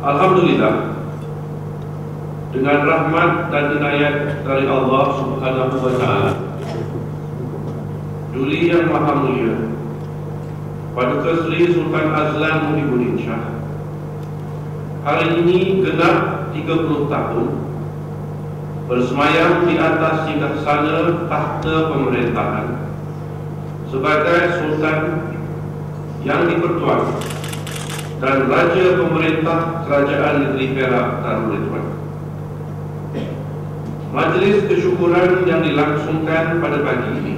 Alhamdulillah, dengan rahmat dan inayat dari Allah Subhanahu wa Ta'ala, Duli Yang Maha Mulia, Paduka Sri Sultan Azlan Muhyiddin Shah, hari ini genap 30 tahun bersemayam di atas singgasana takhta pemerintahan sebagai Sultan yang dipertuan dan Raja Pemerintah Kerajaan Negeri Perak Darul Ridwan. Majlis kesyukuran yang dilangsungkan pada pagi ini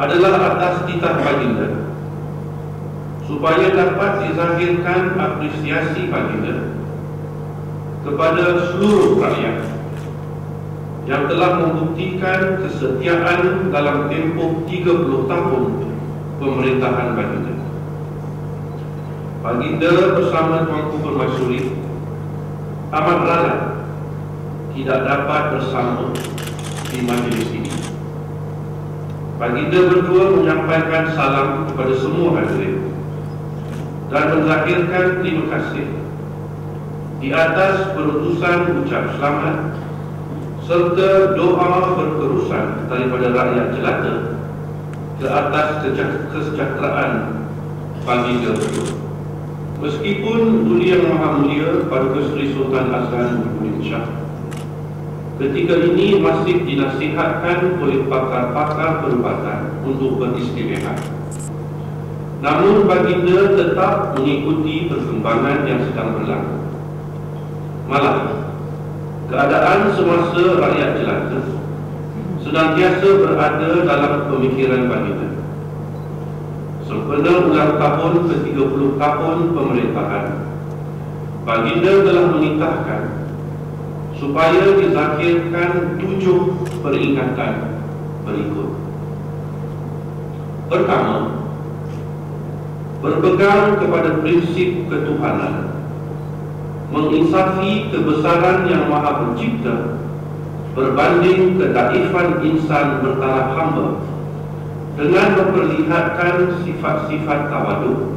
adalah atas titah baginda supaya dapat dizahirkan apresiasi baginda kepada seluruh rakyat yang telah membuktikan kesetiaan dalam tempoh 30 tahun pemerintahan baginda. Baginda bersama Tuanku Permaisuri amat ralat tidak dapat bersama di majlis ini. Baginda berdua menyampaikan salam kepada semua hadirin dan menzahirkan terima kasih di atas perutusan ucap selamat serta doa berterusan daripada rakyat jelata ke atas kesejahteraan baginda berdua. Meskipun Duli Yang Maha Mulia Paduka Sri Sultan Azlan Muhyiddin Shah ketika ini masih dinasihatkan oleh pakar-pakar perubatan untuk beristirahat, namun baginda tetap mengikuti perkembangan yang sedang berlaku. Malah, keadaan semasa rakyat jelata senantiasa berada dalam pemikiran baginda. Sempena ulang tahun ke-30 tahun pemerintahan, baginda telah menitahkan supaya dizakirkan 7 peringatan berikut. Pertama, berpegang kepada prinsip ketuhanan, menginsafi kebesaran Yang Maha Pencipta berbanding kedaifan insan bertaraf hamba dengan memperlihatkan sifat-sifat tawaduk,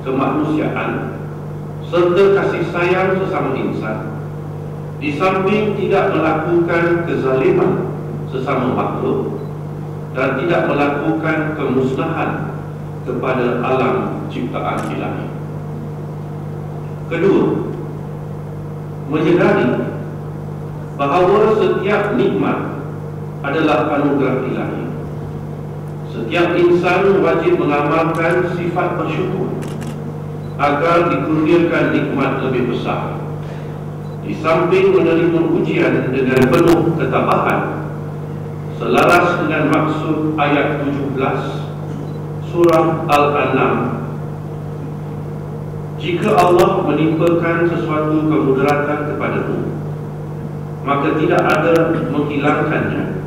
kemanusiaan serta kasih sayang sesama insan, di samping tidak melakukan kezaliman sesama makhluk dan tidak melakukan kemusnahan kepada alam ciptaan ilahi. Kedua, menyadari bahawa setiap nikmat adalah anugerah ilahi. Setiap insan wajib mengamalkan sifat bersyukur agar dikurniakan nikmat lebih besar. Di samping menerima ujian dengan penuh ketabahan selaras dengan maksud ayat 17 surah Al-An'am, jika Allah menimpakan sesuatu kemudaratan kepadamu, maka tidak ada menghilangkannya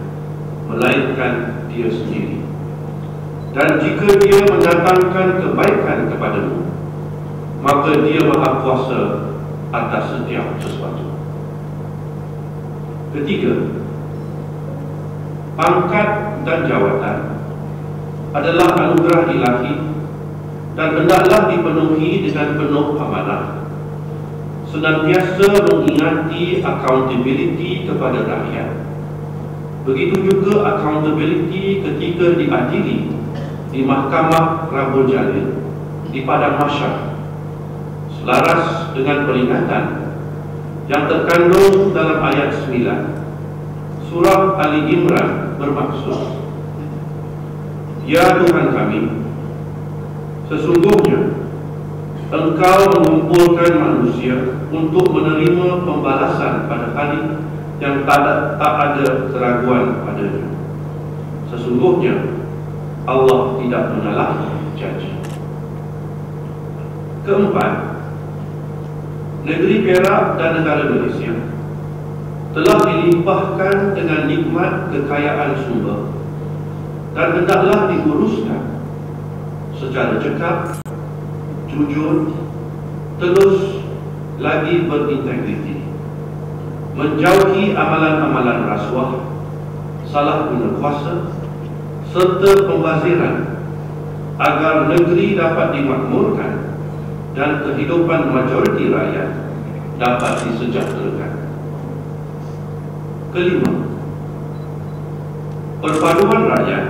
melainkan Dia sendiri. Dan jika Dia mendatangkan kebaikan kepadamu, maka Dia Maha Kuasa atas setiap sesuatu. Ketiga, pangkat dan jawatan adalah anugerah ilahi dan hendaklah dipenuhi dengan penuh amanah. Senantiasa mengingati accountability kepada rakyat. Begitu juga accountability ketika diadili di Mahkamah Rabbul Jalil di padang mahsyar, selaras dengan peringatan yang terkandung dalam ayat 9 surah Ali Imran bermaksud, Ya Tuhan kami, sesungguhnya Engkau mengumpulkan manusia untuk menerima pembalasan pada hari yang tak ada keraguan padanya. Sesungguhnya Allah tidak menyalahi janji. Keempat, negeri Perak dan negara Malaysia telah dilimpahkan dengan nikmat kekayaan sumber dan hendaklah diuruskan secara cekap, jujur, terus lagi berintegriti, menjauhi amalan-amalan rasuah, salah guna kuasa serta pembaziran agar negeri dapat dimakmurkan dan kehidupan majoriti rakyat dapat disejahterakan. Kelima, perpaduan rakyat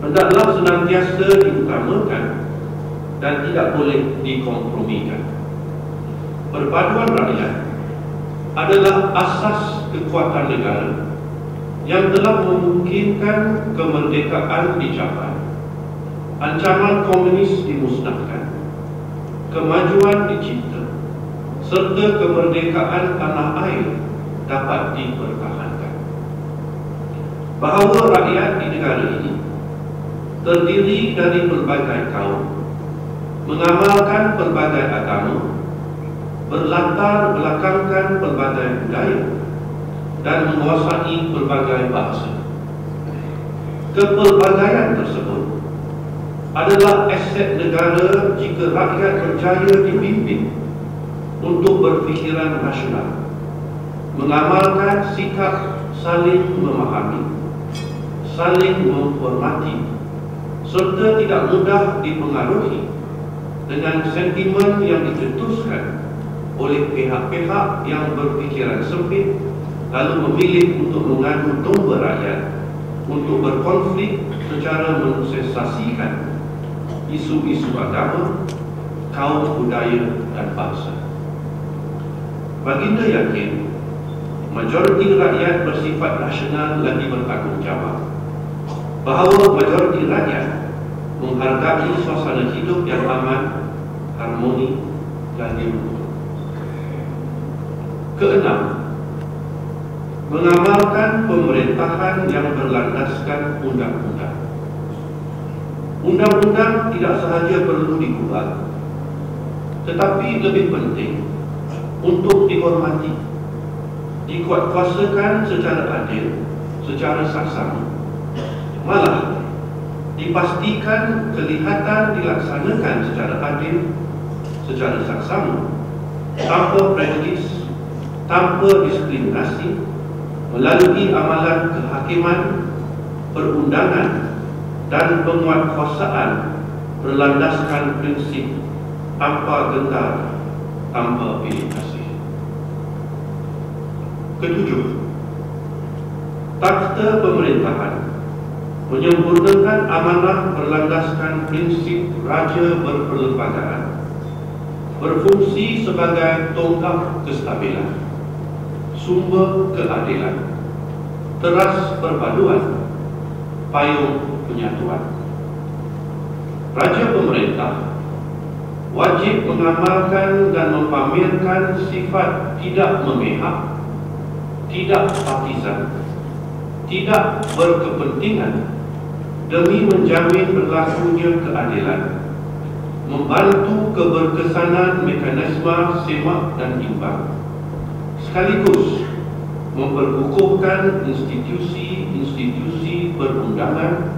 hendaklah senantiasa diutamakan dan tidak boleh dikompromikan. Perpaduan rakyat adalah asas kekuatan negara yang telah memungkinkan kemerdekaan dicapai, ancaman komunis dimusnahkan, kemajuan dicipta, serta kemerdekaan tanah air dapat dipertahankan. Bahawa rakyat di negara ini terdiri dari pelbagai kaum, mengamalkan pelbagai agama, berlatar belakangkan pelbagai budaya, dan menguasai pelbagai bahasa. Kepelbagaian tersebut adalah aset negara jika rakyat berjaya dipimpin untuk berfikiran rasional, mengamalkan sikap saling memahami, saling menghormati, serta tidak mudah dipengaruhi dengan sentimen yang dicetuskan oleh pihak-pihak yang berfikiran sempit, lalu memilih untuk mengadu domba rakyat untuk berkonflik secara mensensasikan isu-isu agama, kaum, budaya dan bangsa. Baginda yakin majoriti rakyat bersifat rasional lagi bertanggungjawab, bahawa majoriti rakyat menghargai suasana hidup yang aman, harmoni dan diruntut. Keenam, mengamalkan pemerintahan yang berlandaskan undang-undang. Undang-undang tidak sahaja perlu diubah, tetapi lebih penting untuk dihormati, dikuatkuasakan secara adil, secara saksama, malah dipastikan kelihatan dilaksanakan secara adil, secara saksama, tanpa prejudis, tanpa diskriminasi, melalui amalan kehakiman, perundangan dan penguatkuasaan berlandaskan prinsip tanpa gentar, tanpa pilih kasih. Ketujuh, takhta pemerintahan menyempurnakan amanah berlandaskan prinsip raja berperlembagaan, berfungsi sebagai tonggak kestabilan, sumber keadilan, teras perpaduan, payung penyatuan. Raja pemerintah wajib mengamalkan dan mempamerkan sifat tidak memihak, tidak partisan, tidak berkepentingan demi menjamin berlakunya keadilan, membantu keberkesanan mekanisme semak dan imbang, sekaligus memperkukuhkan institusi-institusi perundangan,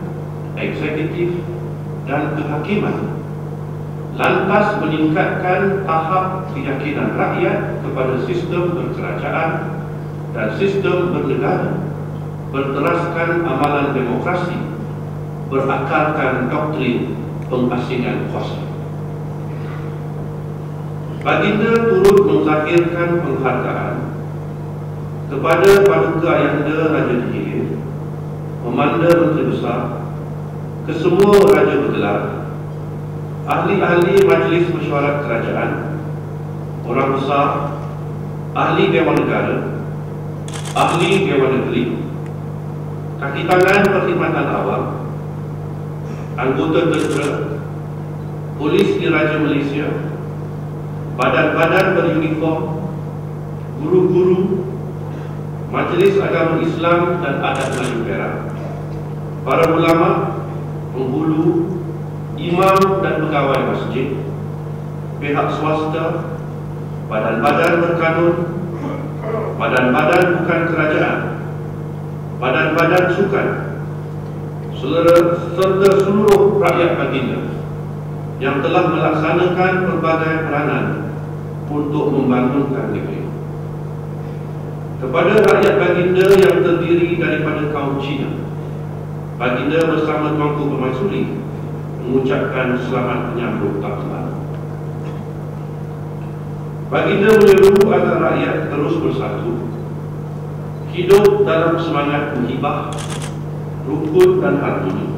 eksekutif dan kehakiman, lantas meningkatkan tahap keyakinan rakyat kepada sistem berkerajaan dan sistem bernegara, berteraskan amalan demokrasi, berakalkan doktrin pengasingan kuasa. Baginda turut menzahirkan penghargaan kepada Paduka Ayahanda Raja Dihir, Memanda Menteri Besar, kesemua Raja Bergelar, ahli-ahli Majlis Mesyuarat Kerajaan, orang besar, ahli Dewan Negara, ahli Dewan Negeri, kaki tangan perkhidmatan awam, anggota tentera, polis diraja Malaysia, badan-badan beruniform, guru-guru, Majlis Agama Islam dan Adat Melayu Perak, para ulama, penghulu, imam dan pegawai masjid, pihak swasta, badan-badan berkanun, badan-badan bukan kerajaan, badan-badan sukan, serta seluruh rakyat baginda yang telah melaksanakan pelbagai peranan untuk membangunkan negeri. Kepada rakyat baginda yang terdiri daripada kaum Cina, baginda bersama Tuanku Permaisuri mengucapkan selamat menyambut tahun baru. Baginda menyeru agar rakyat terus bersatu, hidup dalam semangat menghibah, rukun dan harmoni,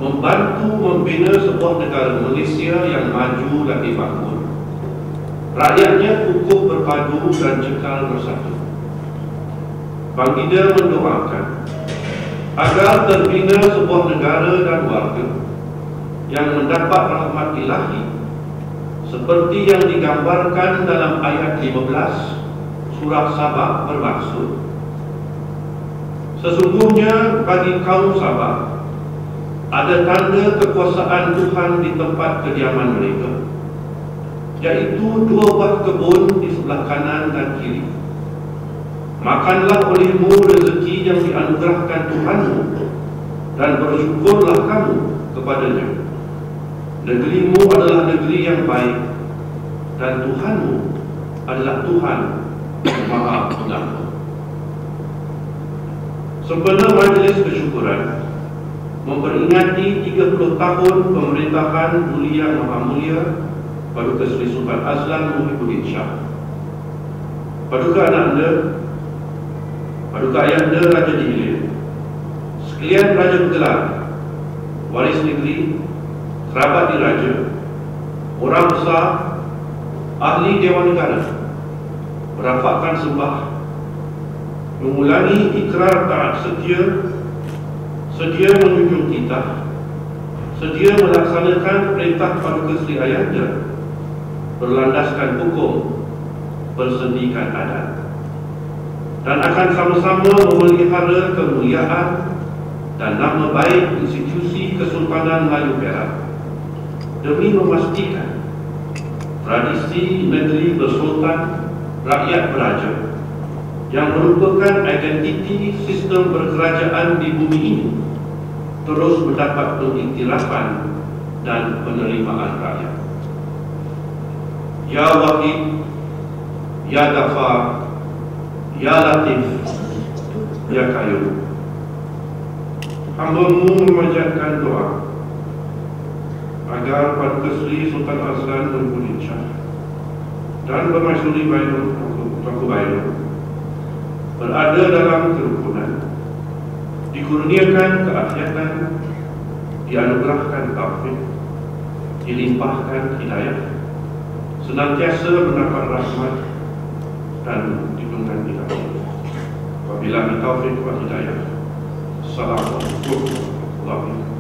membantu membina sebuah negara Malaysia yang maju dan dibangun. Rakyatnya kukuh berpadu dan cekal bersatu. Baginda mendoakan agar terbina sebuah negara dan warga yang mendapat rahmat ilahi seperti yang digambarkan dalam ayat 15 surah Sabah bermaksud, sesungguhnya bagi kaum Sabah ada tanda kekuasaan Tuhan di tempat kediaman mereka, yaitu 2 buah kebun di sebelah kanan dan kiri. Makanlah olehmu rezeki yang dianugerahkan Tuhanmu dan bersyukurlah kamu kepadanya. Negerimu adalah negeri yang baik dan Tuhanmu adalah Tuhan yang Maha Pengampun. Sempena majlis kesyukuran memperingati 30 tahun pemerintahan Duli Yang Maha Mulia Paduka Seri Sultan Azlan Muhyiddin Shah, Paduka Ananda, Paduka Ayahanda Raja Dihilin, sekalian Raja Bergelar, waris negeri, kerabat diraja, orang besar, ahli Dewan Negara, merapatkan sembah, mengulangi ikrar taat setia, sedia menjunjung titah, sedia melaksanakan perintah Paduka Seri Ayahanda, berlandaskan hukum, bersendikan adat, dan akan sama-sama memelihara kemuliaan dan nama baik institusi Kesultanan Melayu Perak demi memastikan tradisi negeri bersultan rakyat beraja yang merupakan identiti sistem berkerajaan di bumi ini terus mendapat pengiktirafan dan penerimaan rakyat. Ya Wahid, Ya Ghaffar, Ya Latif, Ya Qayyum, hamba-Mu memanjatkan doa agar Paduka Seri Sultan Azlan Muhyiddin Shah dan Permaisuri Bainu Tuanku Bainu berada dalam kerukunan, dikurniakan keafiatan, dianugerahkan taufik, dilimpahkan hidayah, senantiasa mendapat rahmat dan ditunjukkan hidayah. Wabillahi taufiq wa hidayah. Assalamualaikum warahmatullahi wabarakatuh.